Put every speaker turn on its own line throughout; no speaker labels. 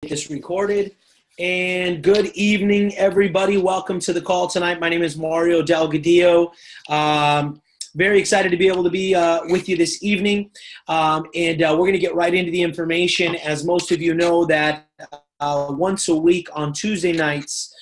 This recorded. And good evening, everybody. Welcome to the call tonight. My name is Mario Delgadillo. Very excited to be able to be with you this evening. We're going to get right into the information. As most of you know that once a week on Tuesday nights,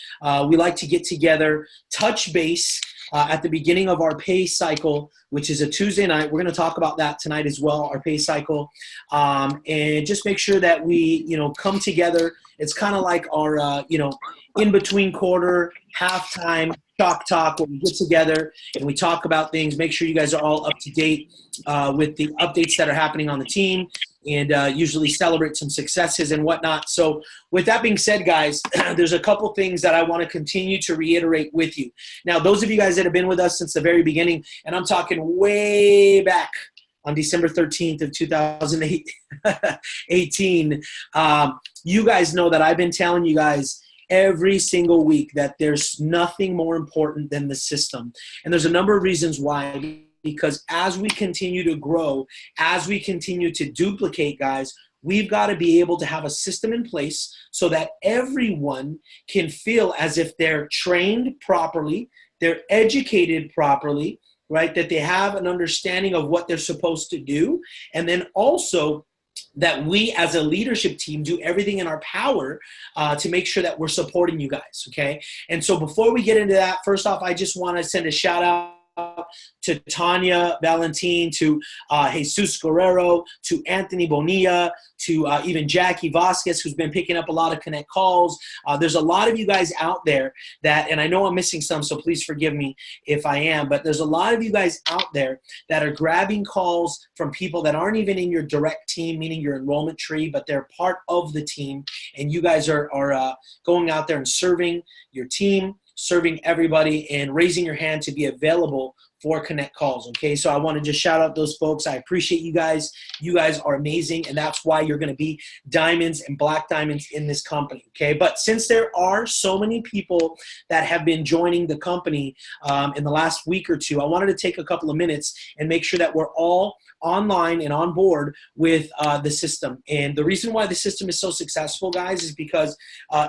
we like to get together, touch base at the beginning of our pay cycle, which is a Tuesday night. We're going to talk about that tonight as well, our pay cycle, and just make sure that we, come together. It's kind of like our, in between quarter, halftime, chalk talk, where we get together and we talk about things. Make sure you guys are all up to date with the updates that are happening on the team, and usually celebrate some successes and whatnot. So with that being said, guys, there's a couple things that I want to continue to reiterate with you. Now, those of you guys that have been with us since the very beginning, and I'm talking way back on December 13th of 2018, you guys know that I've been telling you guys every single week that there's nothing more important than the system. And there's a number of reasons why. Because as we continue to grow, as we continue to duplicate, guys, we've got to be able to have a system in place so that everyone can feel as if they're trained properly, they're educated properly, right? That they have an understanding of what they're supposed to do. And then also that we as a leadership team do everything in our power to make sure that we're supporting you guys, okay? And so before we get into that, first off, I just want to send a shout out to Tanya Valentin, to Jesus Guerrero, to Anthony Bonilla, to even Jackie Vasquez, who's been picking up a lot of Connect calls. There's a lot of you guys out there that, and I know I'm missing some, so please forgive me if I am, but there's a lot of you guys out there that are grabbing calls from people that aren't even in your direct team, meaning your enrollment tree, but they're part of the team, and you guys are going out there and serving your team, serving everybody, and raising your hand to be available for Connect calls, okay? So I want to just shout out those folks. I appreciate you guys. You guys are amazing, and that's why you're going to be diamonds and black diamonds in this company, okay? But since there are so many people that have been joining the company in the last week or two, I wanted to take a couple of minutes and make sure that we're all online and on board with the system. And the reason why the system is so successful, guys, is because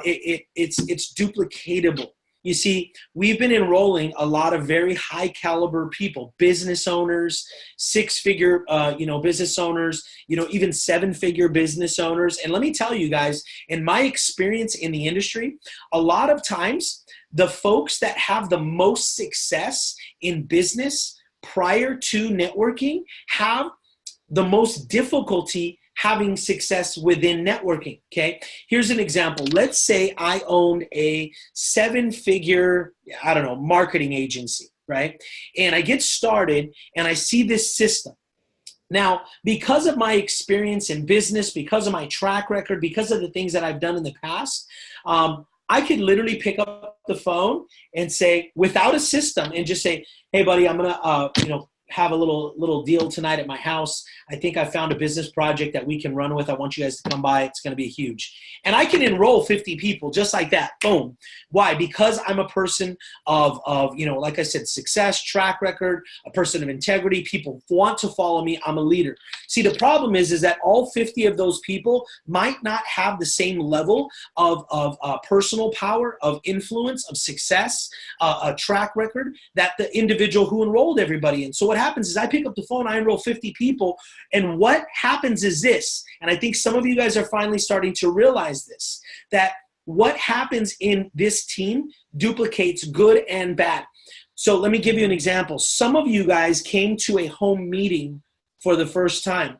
it's duplicatable. You see, we've been enrolling a lot of very high caliber people, business owners, six-figure, business owners, even seven-figure business owners. And let me tell you guys, in my experience in the industry, a lot of times the folks that have the most success in business prior to networking have the most difficulty having success within networking, okay? Here's an example. Let's say I owned a seven-figure, marketing agency, right? And I get started and I see this system. Now, because of my experience in business, because of my track record, because of the things that I've done in the past, I could literally pick up the phone and say, without a system, and just say, hey, buddy, I'm gonna, have a little deal tonight at my house. I think I found a business project that we can run with. I want you guys to come by. It's going to be huge. And I can enroll 50 people just like that. Boom. Why? Because I'm a person of like I said, success, track record, a person of integrity. People want to follow me. I'm a leader. See, the problem is that all 50 of those people might not have the same level of personal power, of influence, of success, a track record that the individual who enrolled everybody in. So what happens is I pick up the phone, I enroll 50 people, and what happens is this, and I think some of you guys are finally starting to realize this, that what happens in this team duplicates good and bad. So let me give you an example. Some of you guys came to a home meeting for the first time.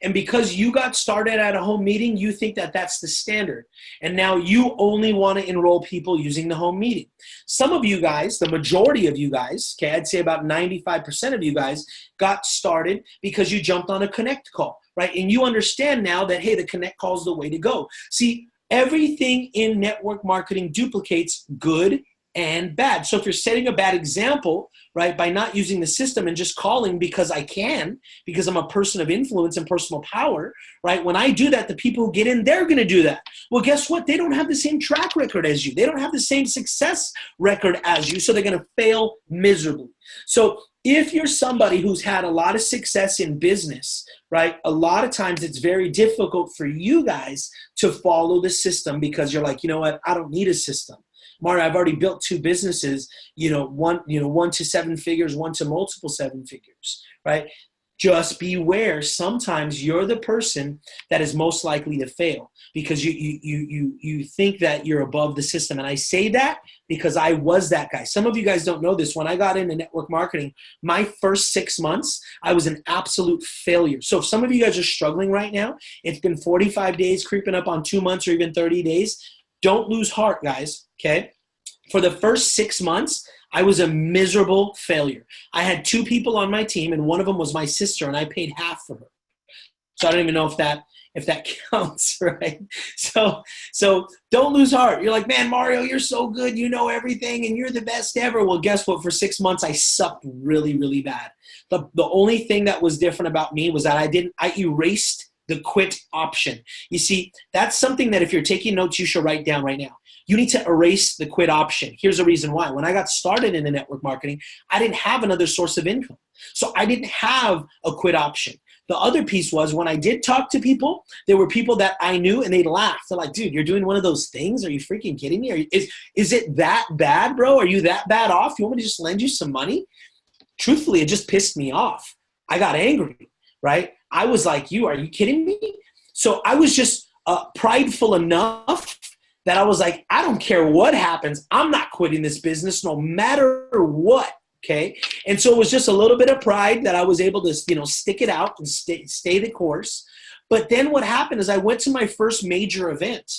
And because you got started at a home meeting, you think that that's the standard. And now you only want to enroll people using the home meeting. Some of you guys, the majority of you guys, okay, I'd say about 95% of you guys got started because you jumped on a Connect call, right? And you understand now that, hey, the Connect call is the way to go. See, everything in network marketing duplicates good and bad. So if you're setting a bad example, right, by not using the system and just calling because I can, because I'm a person of influence and personal power, right, when I do that, the people who get in, they're going to do that. Well, guess what? They don't have the same track record as you. They don't have the same success record as you, so they're going to fail miserably. So if you're somebody who's had a lot of success in business, right, a lot of times it's very difficult for you guys to follow the system because you're like, you know what, I don't need a system. Mario, I've already built 2 businesses, one to 7 figures, one to multiple 7 figures, right? Just beware. Sometimes you're the person that is most likely to fail because you think that you're above the system. And I say that because I was that guy. Some of you guys don't know this. When I got into network marketing, my first 6 months, I was an absolute failure. So if some of you guys are struggling right now, it's been 45 days, creeping up on 2 months or even 30 days. Don't lose heart, guys, okay? For the first 6 months, I was a miserable failure. I had 2 people on my team, and one of them was my sister, and I paid half for her. So I don't even know if that counts, right? So don't lose heart. You're like, man, Mario, you're so good. You know everything, and you're the best ever. Well, guess what? For 6 months, I sucked really, really bad. The only thing that was different about me was that I erased the quit option. You see, that's something that if you're taking notes, you should write down right now. You need to erase the quit option. Here's the reason why. When I got started in the network marketing, I didn't have another source of income. So I didn't have a quit option. The other piece was when I did talk to people, there were people that I knew and they'd laugh. They're like, dude, you're doing one of those things? Are you freaking kidding me? Is it that bad, bro? Are you that bad off? You want me to just lend you some money? Truthfully, it just pissed me off. I got angry, right? I was like, are you kidding me? So I was just prideful enough that I was like, I don't care what happens. I'm not quitting this business no matter what, okay? And so it was just a little bit of pride that I was able to, stick it out and stay the course. But then what happened is I went to my first major event,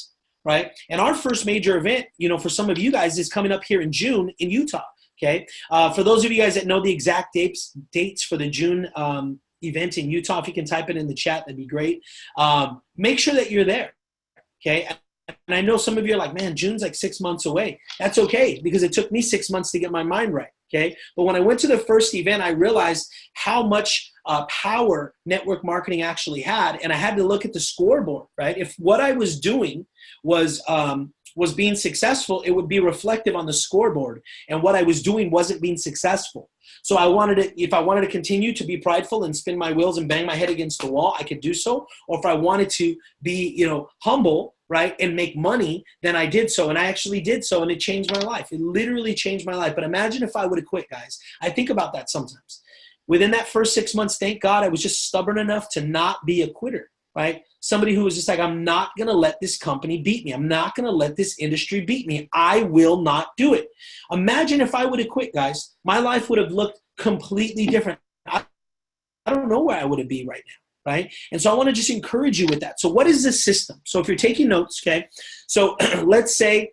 right? And our first major event, for some of you guys is coming up here in June in Utah, okay? For those of you guys that know the exact dates for the June event in Utah, if you can type it in the chat, that'd be great. Make sure that you're there, okay? And I know some of you are like, man, June's like 6 months away. That's okay, because it took me 6 months to get my mind right, okay? But when I went to the first event, I realized how much power network marketing actually had, and I had to look at the scoreboard, right? If what I was doing was being successful, it would be reflective on the scoreboard, and what I was doing wasn't being successful. So if I wanted to continue to be prideful and spin my wheels and bang my head against the wall, I could do so. Or if I wanted to be, humble, right, and make money, then I did so. And I actually did so, and it changed my life. It literally changed my life. But imagine if I would have quit, guys. I think about that sometimes. Within that first 6 months, thank God, I was just stubborn enough to not be a quitter, right? Somebody who was just like, I'm not going to let this company beat me. I'm not going to let this industry beat me. I will not do it. Imagine if I would have quit, guys. My life would have looked completely different. I don't know where I would be right now, right? And so I want to just encourage you with that. So what is the system? So if you're taking notes, okay, so let's say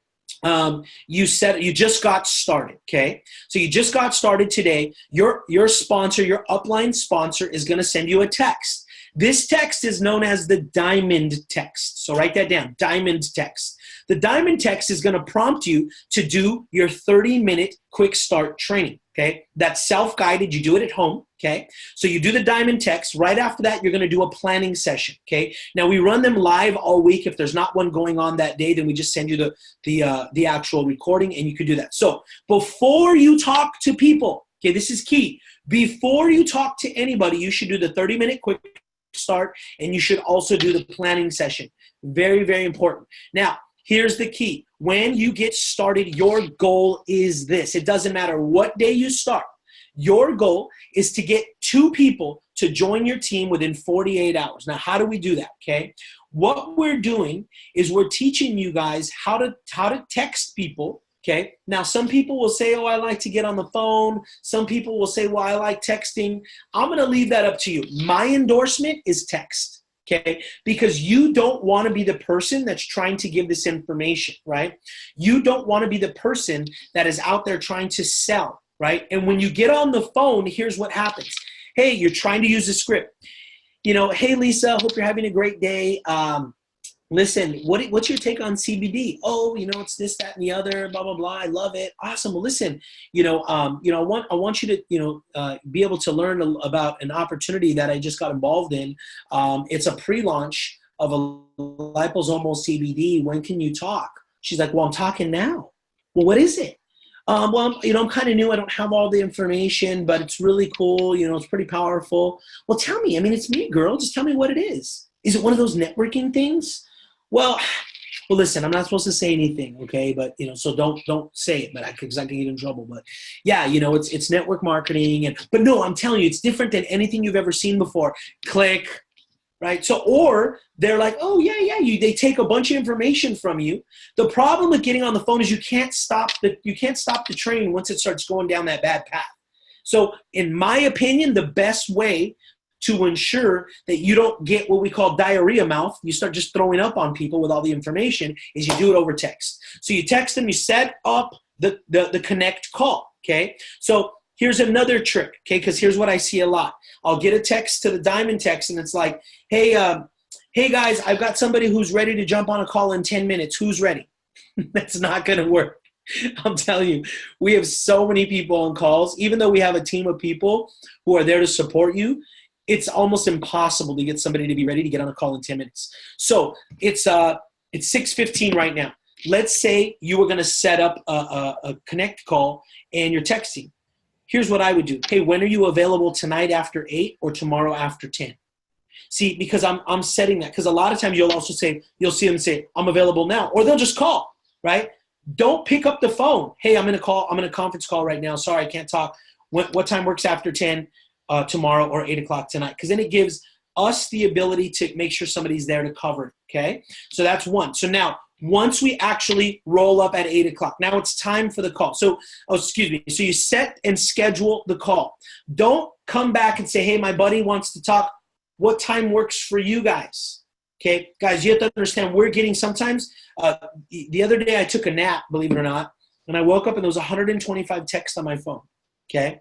you just got started, okay? So you just got started today. Your sponsor, your upline sponsor is going to send you a text. This text is known as the diamond text. So write that down, diamond text. The diamond text is going to prompt you to do your 30-minute quick start training, okay? That's self-guided. You do it at home, okay? So you do the diamond text. Right after that, you're going to do a planning session, okay? Now, we run them live all week. If there's not one going on that day, then we just send you the actual recording, and you can do that. So before you talk to people, okay, this is key. Before you talk to anybody, you should do the 30-minute quick start, and you should also do the planning session. Very, very important. Now, here's the key. When you get started, your goal is this. It doesn't matter what day you start. Your goal is to get 2 people to join your team within 48 hours. Now, how do we do that, okay? What we're doing is we're teaching you guys how to text people, okay? Now, some people will say, oh, I like to get on the phone. Some people will say, well, I like texting. I'm going to leave that up to you. My endorsement is text, okay? Because you don't want to be the person that's trying to give this information, right? You don't want to be the person that is out there trying to sell, right? And when you get on the phone, here's what happens. Hey, you're trying to use a script. Hey, Lisa, hope you're having a great day. Listen, what's your take on CBD? Oh, it's this, that, and the other, blah, blah, blah. I love it. Awesome. Well, listen, I want you to, be able to learn about an opportunity that I just got involved in. It's a pre-launch of a liposomal CBD. When can you talk? She's like, well, I'm talking now. Well, what is it? Well, I'm kind of new. I don't have all the information, but it's really cool. It's pretty powerful. Well, tell me. I mean, it's me, girl. Just tell me what it is. Is it one of those networking things? Well, listen, I'm not supposed to say anything, okay? But so don't say it, but because I can get in trouble. But yeah, it's network marketing, but no, I'm telling you, it's different than anything you've ever seen before. Click. Right. So, or they're like, oh yeah. They take a bunch of information from you. The problem with getting on the phone is you can't stop the train once it starts going down that bad path. So in my opinion, the best way to ensure that you don't get what we call diarrhea mouth, you start just throwing up on people with all the information, is you do it over text. So you text them, you set up the connect call. Okay. So here's another trick, okay, because here's what I see a lot. I'll get a text to the Diamond text, and it's like, hey guys, I've got somebody who's ready to jump on a call in 10 minutes. Who's ready? That's not going to work. I'm telling you, we have so many people on calls. Even though we have a team of people who are there to support you, it's almost impossible to get somebody to be ready to get on a call in 10 minutes. So it's 6:15 right now. Let's say you were going to set up a connect call and you're texting. Here's what I would do. Hey, when are you available tonight after 8 or tomorrow after 10? See, because I'm setting that. Because a lot of times you'll see them say, I'm available now. Or they'll just call, right? Don't pick up the phone. Hey, I'm in a conference call right now. Sorry, I can't talk. What time works after 10 tomorrow or 8 o'clock tonight? Because then it gives us the ability to make sure somebody's there to cover it, okay? So that's one. So now, once we actually roll up at 8 o'clock, now it's time for the call. So you set and schedule the call. Don't come back and say, hey, my buddy wants to talk. What time works for you guys? Okay, guys, you have to understand we're getting sometimes, the other day I took a nap, believe it or not, and I woke up and there was 125 texts on my phone, okay?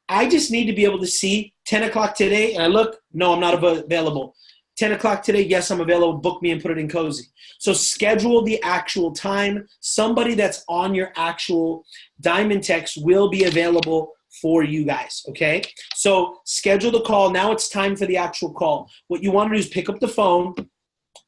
I just need to be able to see 10 o'clock today, and I look, no, I'm not available. 10 o'clock today, yes, I'm available. Book me and put it in Cozy. So schedule the actual time. Somebody that's on your actual Diamond text will be available for you guys, okay? So schedule the call. Now it's time for the actual call. What you want to do is pick up the phone.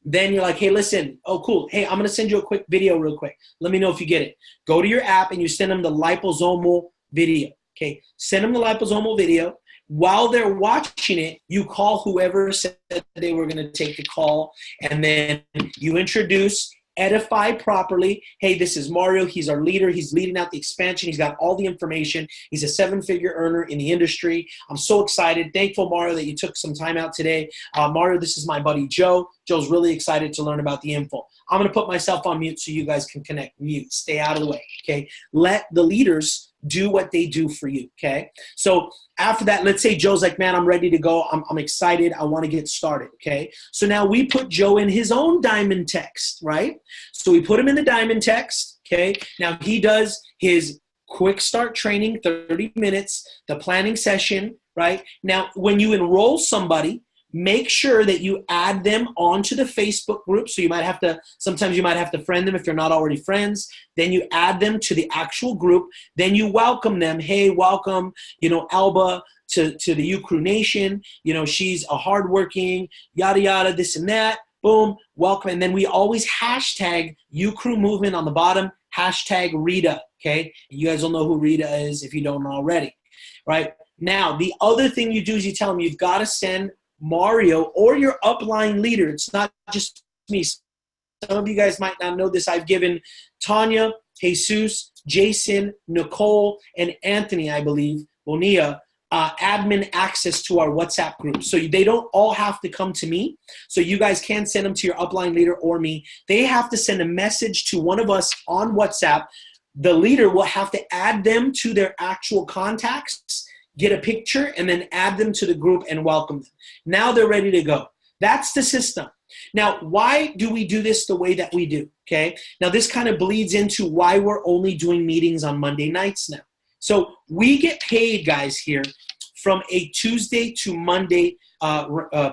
Then you're like, hey, listen, oh, cool. Hey, I'm going to send you a quick video real quick. Let me know if you get it. Go to your app and you send them the liposomal video, okay? Send them the liposomal video. While they're watching it, you call whoever said they were going to take the call, and then you introduce, edify properly. Hey, this is Mario. He's our leader. He's leading out the expansion. He's got all the information. He's a 7-figure earner in the industry. I'm so excited. Thankful, Mario, that you took some time out today. Mario, this is my buddy Joe. Joe's really excited to learn about the info. I'm going to put myself on mute so you guys can connect. Mute. Stay out of the way, okay? Let the leaders do what they do for you, okay? So after that, let's say Joe's like, man, I'm ready to go. I'm excited. I want to get started, okay? So now we put Joe in his own Diamond text, right? So we put him in the Diamond text, okay? Now he does his quick start training, 30 minutes, the planning session, right? Now when you enroll somebody, make sure that you add them onto the Facebook group. So sometimes you might have to friend them if you're not already friends. Then you add them to the actual group. Then you welcome them. Hey, welcome, Alba to the UCrew Nation. She's a hardworking, yada, yada, this and that. Boom, welcome. And then we always hashtag UCrewMVMNT on the bottom, hashtag Rita, okay? You guys will know who Rita is if you don't already, right? Now, the other thing you do is you tell them you've got to send Mario or your upline leader. It's not just me. Some of you guys might not know this. I've given Tanya, Jesus, Jason, Nicole, and Anthony, I believe, Bonilla, admin access to our WhatsApp group. So they don't all have to come to me. So you guys can send them to your upline leader or me. They have to send a message to one of us on WhatsApp. The leader will have to add them to their actual contacts, get a picture, and then add them to the group and welcome them. Now they're ready to go. That's the system. Now, why do we do this the way that we do? Okay. Now, this kind of bleeds into why we're only doing meetings on Monday nights now. So we get paid, guys, here from a Tuesday to Monday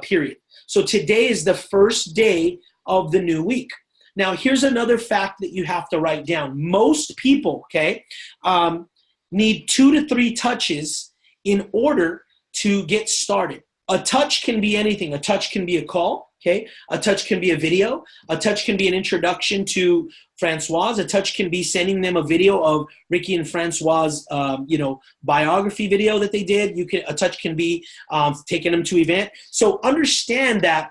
period. So today is the first day of the new week. Now, here's another fact that you have to write down. Most people, okay, need 2 to 3 touches in order to get started. A touch can be anything. A touch can be a call. Okay, a touch can be a video. A touch can be an introduction to Francoise. A touch can be sending them a video of Ricky and Francoise, biography video that they did. A touch can be taking them to event. So understand that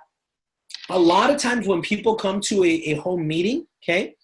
a lot of times when people come to a home meeting, okay,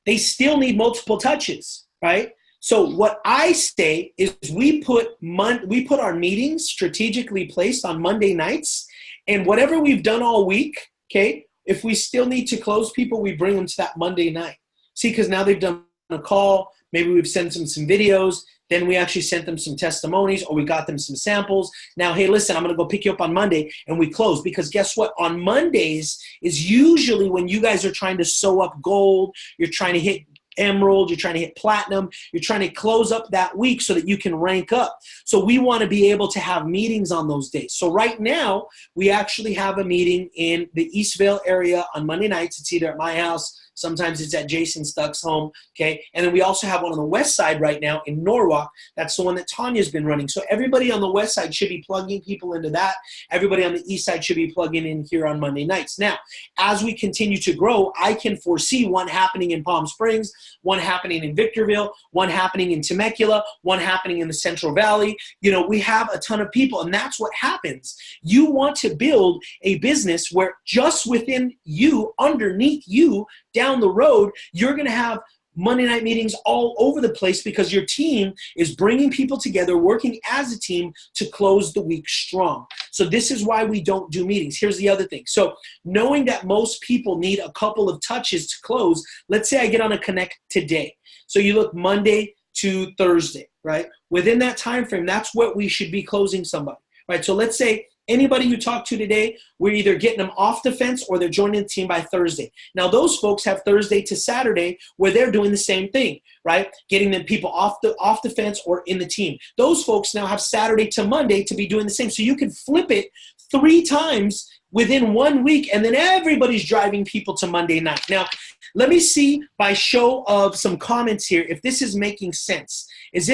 they still need multiple touches, right? So what I say is we put our meetings strategically placed on Monday nights, and whatever we've done all week, okay, if we still need to close people, we bring them to that Monday night. See, because now they've done a call, maybe we've sent them some videos, then we actually sent them some testimonies, or we got them some samples. Now, hey, listen, I'm going to go pick you up on Monday, and we close. Because guess what? On Mondays is usually when you guys are trying to sew up gold, you're trying to hit emerald, you're trying to hit platinum, you're trying to close up that week so that you can rank up. So we want to be able to have meetings on those days. So right now, we actually have a meeting in the Eastvale area on Monday nights. It's either at my house, sometimes it's at Jason Stuck's home, okay? And then we also have one on the west side right now in Norwalk. That's the one that Tanya's been running. So everybody on the west side should be plugging people into that. Everybody on the east side should be plugging in here on Monday nights. Now, as we continue to grow, I can foresee one happening in Palm Springs, one happening in Victorville, one happening in Temecula, one happening in the Central Valley. We have a ton of people, and that's what happens. You want to build a business where just within you, underneath you, down the road, you're going to have Monday night meetings all over the place because your team is bringing people together, working as a team to close the week strong. So this is why we don't do meetings. Here's the other thing. So knowing that most people need a couple of touches to close, let's say I get on a connect today. So you look Monday to Thursday, right? Within that time frame, that's what we should be closing somebody, right? So let's say anybody you talk to today, we're either getting them off the fence or they're joining the team by Thursday. Now, those folks have Thursday to Saturday where they're doing the same thing, right? Getting them people off the fence or in the team. Those folks now have Saturday to Monday to be doing the same. So you can flip it 3 times within 1 week, and then everybody's driving people to Monday night. Now, let me see by show of some comments here if this is making sense. Is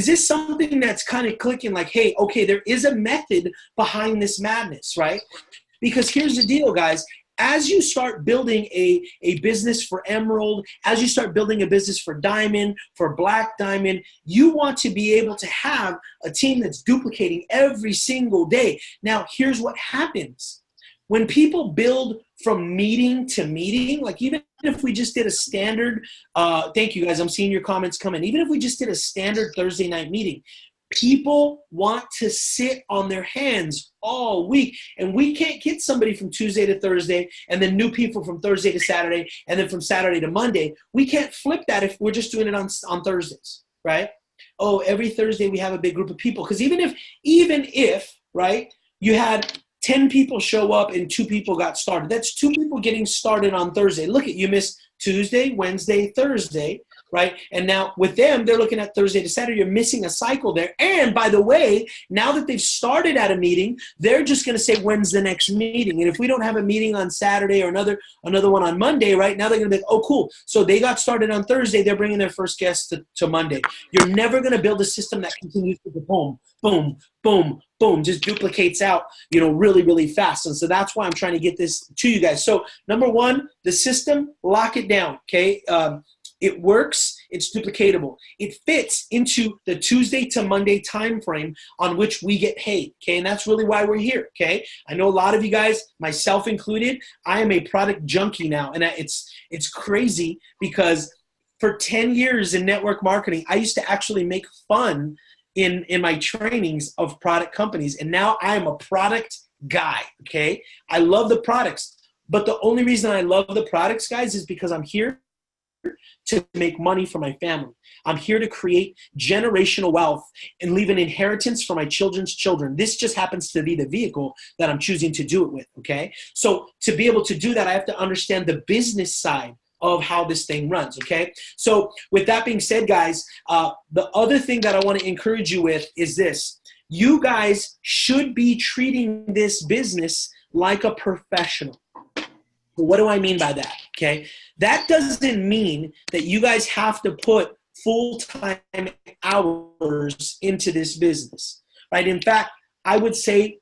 this something that's kind of clicking like, hey, okay, there is a method behind this madness, right? Because here's the deal, guys. As you start building a business for Emerald, as you start building a business for Diamond, for Black Diamond, you want to be able to have a team that's duplicating every single day. Now, here's what happens. When people build from meeting to meeting, like even if we just did a standard, thank you guys, I'm seeing your comments come in. Even if we just did a standard Thursday night meeting, people want to sit on their hands all week. And we can't get somebody from Tuesday to Thursday and then new people from Thursday to Saturday and then from Saturday to Monday. We can't flip that if we're just doing it on Thursdays, right? Oh, every Thursday we have a big group of people. Because even if, right, you had 10 people show up and 2 people got started. That's 2 people getting started on Thursday. Look at, you missed Tuesday, Wednesday, Thursday, right? And now with them, they're looking at Thursday to Saturday. You're missing a cycle there. And by the way, now that they've started at a meeting, they're just going to say, when's the next meeting? And if we don't have a meeting on Saturday or another one on Monday, right, now they're going to be like, oh, cool. So they got started on Thursday. They're bringing their first guest to Monday. You're never going to build a system that continues to go boom, boom, boom, boom, just duplicates out, really, really fast. And so that's why I'm trying to get this to you guys. So number 1, the system, lock it down, okay? It works. It's duplicatable. It fits into the Tuesday to Monday time frame on which we get paid, okay? And that's really why we're here, okay? I know a lot of you guys, myself included, I am a product junkie now. And it's crazy because for 10 years in network marketing, I used to actually make fun in my trainings of product companies. And now I am a product guy, okay? I love the products. But the only reason I love the products, guys, is because I'm here to make money for my family. I'm here to create generational wealth and leave an inheritance for my children's children. This just happens to be the vehicle that I'm choosing to do it with, okay? So to be able to do that, I have to understand the business side of how this thing runs, okay? So with that being said, guys, the other thing that I want to encourage you with is this. You guys should be treating this business like a professional. What do I mean by that, okay? That doesn't mean that you guys have to put full-time hours into this business, right? In fact, I would say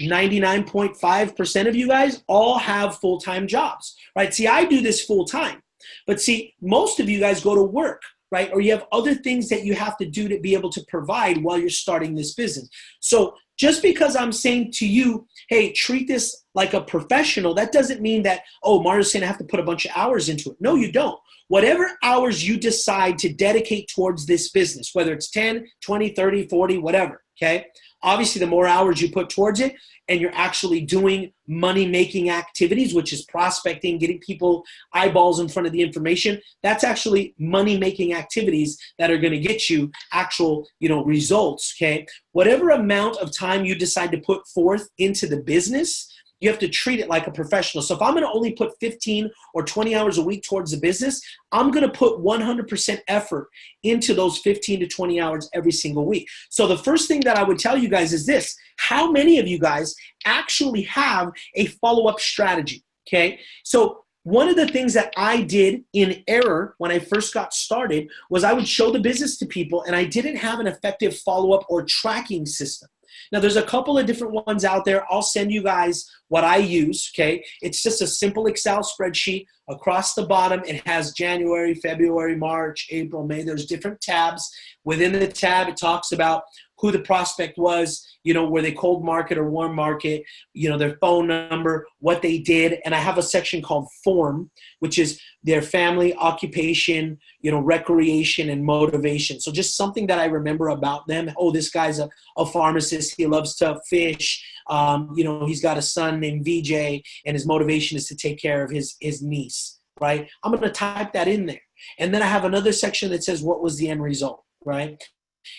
99.5% of you guys all have full-time jobs, right? See, I do this full-time, but see, most of you guys go to work, right? Or you have other things that you have to do to be able to provide while you're starting this business. So just because I'm saying to you, hey, treat this like a professional, that doesn't mean that, oh, Mario's saying I have to put a bunch of hours into it. No, you don't. Whatever hours you decide to dedicate towards this business, whether it's 10, 20, 30, 40, whatever, okay? Obviously, the more hours you put towards it and you're actually doing money-making activities, which is prospecting, getting people eyeballs in front of the information, that's actually money-making activities that are going to get you actual, results, okay? Whatever amount of time you decide to put forth into the business, you have to treat it like a professional. So if I'm going to only put 15 or 20 hours a week towards the business, I'm going to put 100% effort into those 15 to 20 hours every single week. So the first thing that I would tell you guys is this: how many of you guys actually have a follow-up strategy? Okay. So one of the things that I did in error when I first got started was I would show the business to people and I didn't have an effective follow-up or tracking system. Now, there's a couple of different ones out there. I'll send you guys what I use, okay? It's just a simple Excel spreadsheet. Across the bottom, it has January, February, March, April, May. There's different tabs. Within the tab, it talks about who the prospect was, were they cold market or warm market, their phone number, what they did. And I have a section called form, which is their family, occupation, recreation, and motivation. So just something that I remember about them. Oh, this guy's a pharmacist. He loves to fish. He's got a son named VJ, and his motivation is to take care of his niece, right? I'm going to type that in there. And then I have another section that says, what was the end result, right?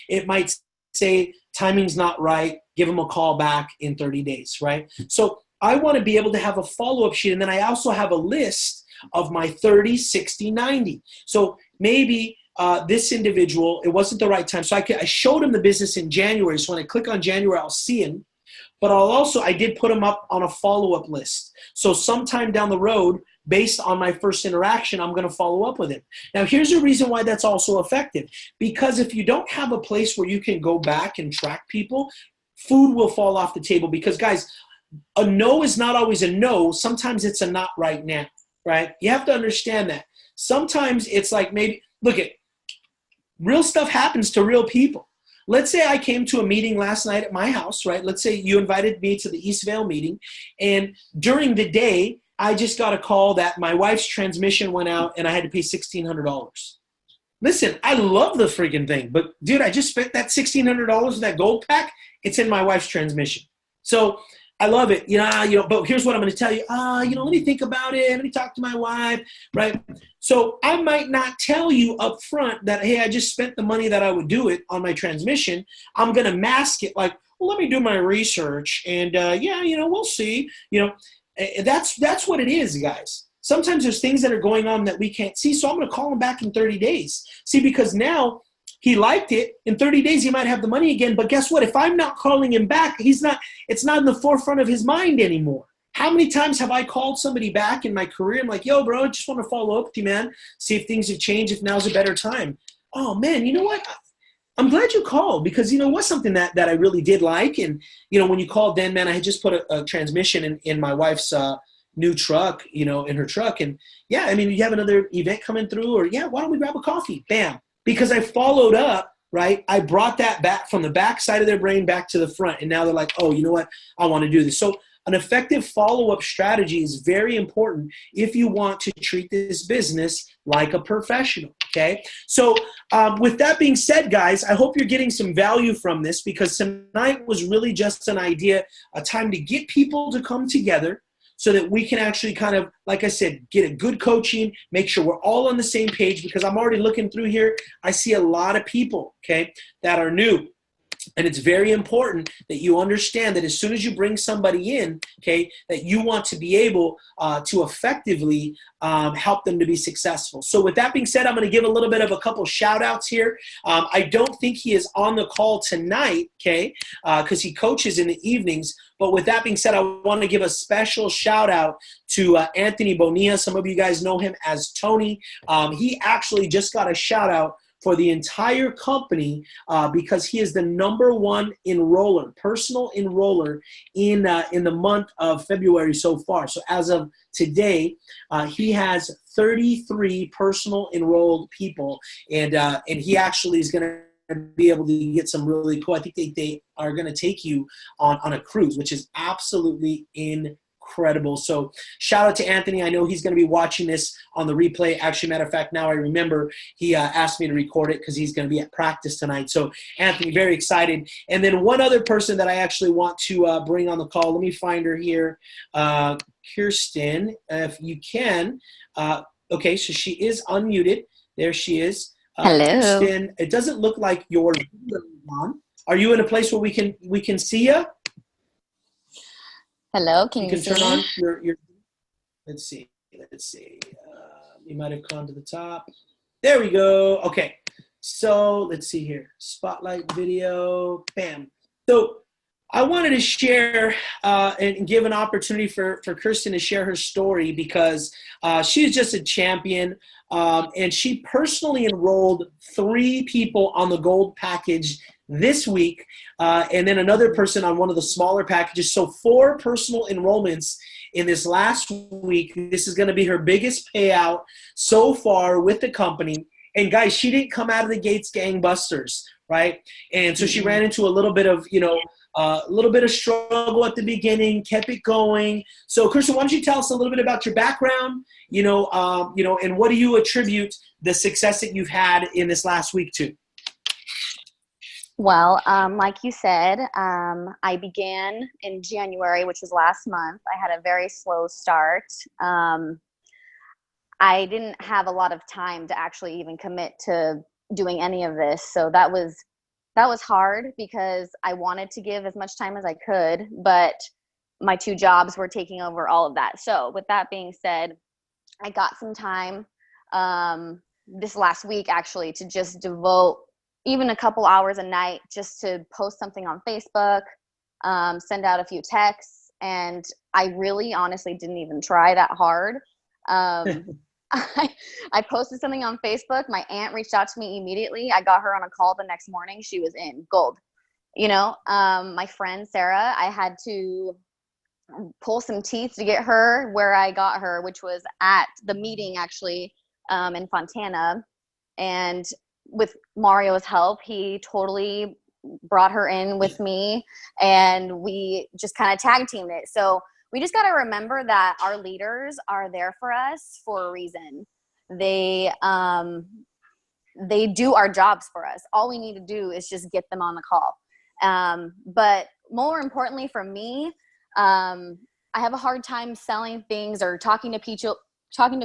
It might say timing's not right, give them a call back in 30 days, right? So I want to be able to have a follow-up sheet, and then I also have a list of my 30, 60, 90. So maybe this individual, it wasn't the right time. So I showed him the business in January. So when I click on January, I'll see him. But I did put him up on a follow-up list. So sometime down the road, based on my first interaction, I'm going to follow up with him. Now, here's the reason why that's also effective. Because if you don't have a place where you can go back and track people, food will fall off the table. Because, guys, a no is not always a no. Sometimes it's a not right now, right? You have to understand that. Sometimes it's like maybe, look at, real stuff happens to real people. Let's say I came to a meeting last night at my house, right? Let's say you invited me to the Eastvale meeting, and during the day, I just got a call that my wife's transmission went out and I had to pay $1,600. Listen, I love the freaking thing, but dude, I just spent that $1,600 in that gold pack. It's in my wife's transmission. So I love it, but here's what I'm going to tell you. Let me think about it. Let me talk to my wife, right? So I might not tell you up front that, hey, I just spent the money that I would do it on my transmission. I'm going to mask it like, well, let me do my research and we'll see. That's what it is, guys. Sometimes there's things that are going on that we can't see. So I'm going to call him back in 30 days. See, because now he liked it. In 30 days, he might have the money again. But guess what? If I'm not calling him back, it's not in the forefront of his mind anymore. How many times have I called somebody back in my career? I'm like, yo, bro, I just want to follow up with you, man. See if things have changed, if now's a better time. Oh, man, you know what? I'm glad you called because, what's something that I really did like. And, when you called then, man, I had just put a transmission in my wife's new truck, in her truck. And, yeah, you have another event coming through or, yeah, why don't we grab a coffee? Bam. Because I followed up, right? I brought that back from the back side of their brain back to the front. And now they're like, oh, you know what? I want to do this. So an effective follow-up strategy is very important if you want to treat this business like a professional, okay? So with that being said, guys, I hope you're getting some value from this because tonight was really just an idea, a time to get people to come together so that we can actually kind of, like I said, get a good coaching, make sure we're all on the same page because I'm already looking through here. I see a lot of people, okay, that are new. And it's very important that you understand that as soon as you bring somebody in, okay, that you want to be able to effectively help them to be successful. So with that being said, I'm going to give a little bit of a couple shout outs here. I don't think he is on the call tonight, okay, because he coaches in the evenings. But with that being said, I want to give a special shout out to Anthony Bonilla. Some of you guys know him as Tony. He actually just got a shout out for the entire company because he is the #1 enroller, personal enroller in the month of February so far. So as of today, he has 33 personal enrolled people, and he actually is going to be able to get some really cool. I think they are going to take you on a cruise, which is absolutely incredible. So shout out to Anthony. I know he's going to be watching this on the replay. Actually, matter of fact, now I remember he asked me to record it because he's going to be at practice tonight. So Anthony, very excited. And then one other person that I actually want to bring on the call. Let me find her here. Kirsten, if you can. Okay, so she is unmuted. There she is.
Hello.
Kirsten, it doesn't look like your video is on. Are you in a place where we can see you?
Hello, can you see
turn
me?
on your let's see. You might have gone to the top. There we go. Okay. So let's see here. Spotlight video. Bam. So I wanted to share and give an opportunity for Kirsten to share her story because she's just a champion. And she personally enrolled 3 people on the gold package this week, and then another person on one of the smaller packages. So 4 personal enrollments in this last week. This is going to be her biggest payout so far with the company. And guys, she didn't come out of the gates gangbusters, right? And so she ran into a little bit of, a little bit of struggle at the beginning, kept it going. So, Kirsten, why don't you tell us a little bit about your background, and what do you attribute the success that you've had in this last week to?
Well, like you said, I began in January, which was last month. I had a very slow start. I didn't have a lot of time to actually even commit to doing any of this. So that was hard because I wanted to give as much time as I could, but my 2 jobs were taking over all of that. So with that being said, I got some time this last week actually to just devote even a couple hours a night just to post something on Facebook, send out a few texts. And I really honestly didn't even try that hard. I posted something on Facebook. My aunt reached out to me immediately. I got her on a call the next morning. She was in gold. My friend Sarah, I had to pull some teeth to get her where I got her, which was at the meeting actually in Fontana. And with Mario's help, he totally brought her in with me, and we just kind of tag teamed it. So we just got to remember that our leaders are there for us for a reason. They do our jobs for us. All we need to do is just get them on the call. But more importantly for me, I have a hard time selling things or talking to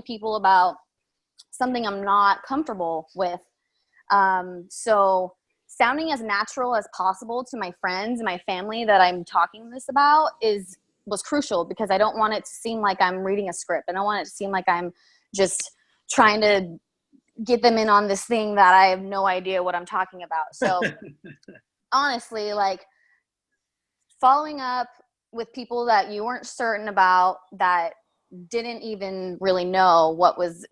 people about something I'm not comfortable with. So sounding as natural as possible to my friends and my family that I'm talking this about was crucial, because I don't want it to seem like I'm reading a script. I don't want it to seem like I'm just trying to get them in on this thing that I have no idea what I'm talking about. So honestly, like following up with people that you weren't certain about, that didn't even really know what was,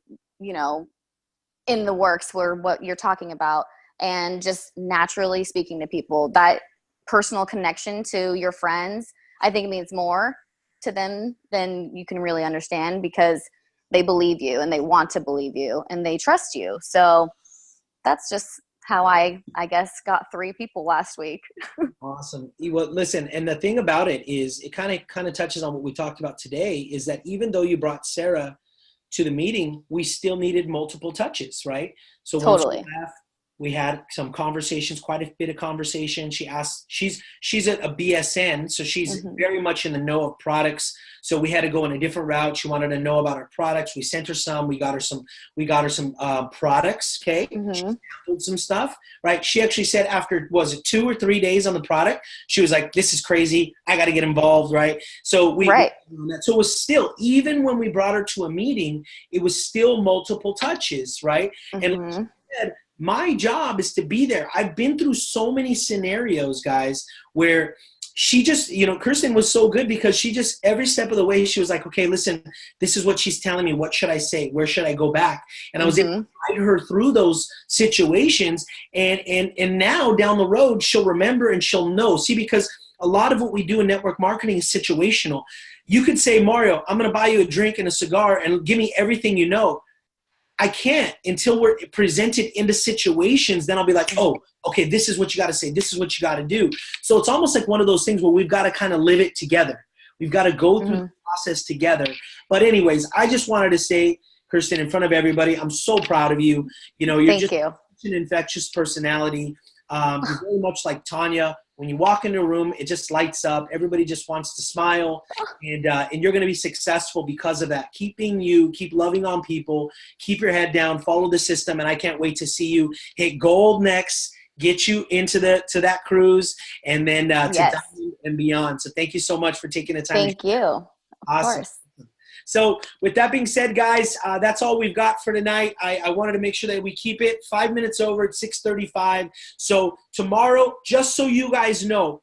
in the works for what you're talking about, and just naturally speaking to people, that personal connection to your friends, I think it means more to them than you can really understand, because they believe you and they want to believe you and they trust you. So that's just how I guess got 3 people last week.
Awesome. Well, listen, and the thing about it is it kind of touches on what we talked about today, is that even though you brought Sarah to the meeting, we still needed multiple touches, right? So
Totally.
Once we had some conversations, quite a bit of conversation. She asked, she's a BSN, so she's very much in the know of products. So we had to go in a different route. She wanted to know about our products. We sent her some. We got her some products. Okay, she sampled some stuff. Right. She actually said after, was it 2 or 3 days on the product, she was like, "This is crazy. I got to get involved." Right. So so it was still, even when we brought her to a meeting, it was still multiple touches. Right. And like she said, my job is to be there. I've been through so many scenarios, guys, where she just, Kirsten was so good because she just, every step of the way, she was like, okay, listen, this is what she's telling me. What should I say? Where should I go back? And I was able to guide her through those situations. And now down the road, she'll remember and she'll know. See, because a lot of what we do in network marketing is situational. You could say, Mario, I'm going to buy you a drink and a cigar and give me everything you know. I can't until we're presented into situations. Then I'll be like, oh, okay, this is what you got to say. This is what you got to do. So it's almost like one of those things where we've got to kind of live it together. We've got to go through the process together. But anyways, I just wanted to say, Kirsten, in front of everybody, I'm so proud of you. You're just an infectious personality. You're very much like Tanya. When you walk into a room, it just lights up. Everybody just wants to smile, and you're going to be successful because of that. Keep being you, keep loving on people, keep your head down, follow the system, and I can't wait to see you hit gold next, get you into that cruise, and then to diamond and beyond. So thank you so much for taking the time.
Thank you. Of course.
So with that being said, guys, that's all we've got for tonight. I wanted to make sure that we keep it 5 minutes over at 6:35. So tomorrow, just so you guys know,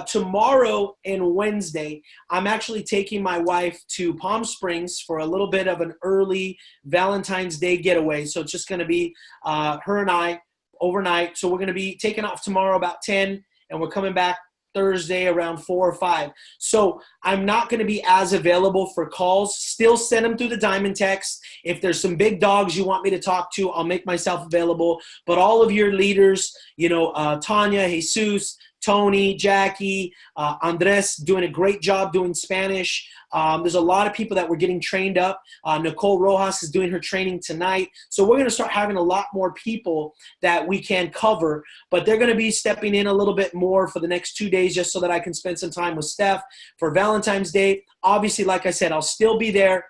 tomorrow and Wednesday, I'm actually taking my wife to Palm Springs for a little bit of an early Valentine's Day getaway. So it's just going to be her and I overnight. So we're going to be taking off tomorrow about 10, and we're coming back Thursday around 4 or 5. So I'm not going to be as available for calls. Still send them through the Diamond text. If there's some big dogs you want me to talk to, I'll make myself available. But all of your leaders, Tanya, Jesus, Tony, Jackie, Andres, doing a great job doing Spanish. There's a lot of people that we're getting trained up. Nicole Rojas is doing her training tonight. So we're going to start having a lot more people that we can cover, but they're going to be stepping in a little bit more for the next 2 days just so that I can spend some time with Steph for Valentine's Day. Obviously, like I said, I'll still be there.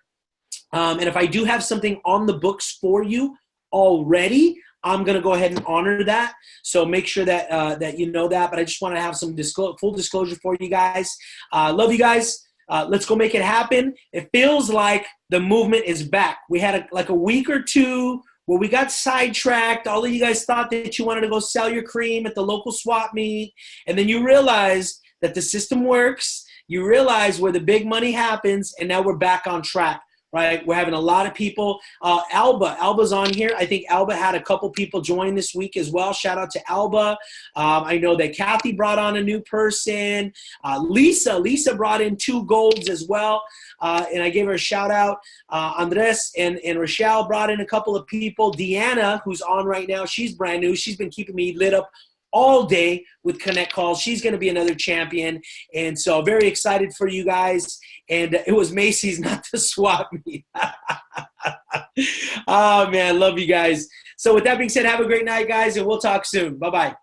And if I do have something on the books for you already, I'm going to go ahead and honor that. So make sure that that you know that. But I just want to have some full disclosure for you guys. Love you guys. Let's go make it happen. It feels like the movement is back. We had a week or two where we got sidetracked. All of you guys thought that you wanted to go sell your cream at the local swap meet. And then you realize that the system works. You realize where the big money happens. And now we're back on track. Right, we're having a lot of people. Alba's on here. I think Alba had a couple people join this week as well. Shout out to Alba. I know that Kathy brought on a new person. Lisa brought in 2 golds as well, and I gave her a shout out. Andres and Rochelle brought in a couple of people. Deanna, who's on right now, she's brand new. She's been keeping me lit up all day with Connect Calls. She's going to be another champion. And so very excited for you guys. And it was Macy's, not the swap meet. Oh, man, love you guys. So with that being said, have a great night, guys, and we'll talk soon. Bye-bye.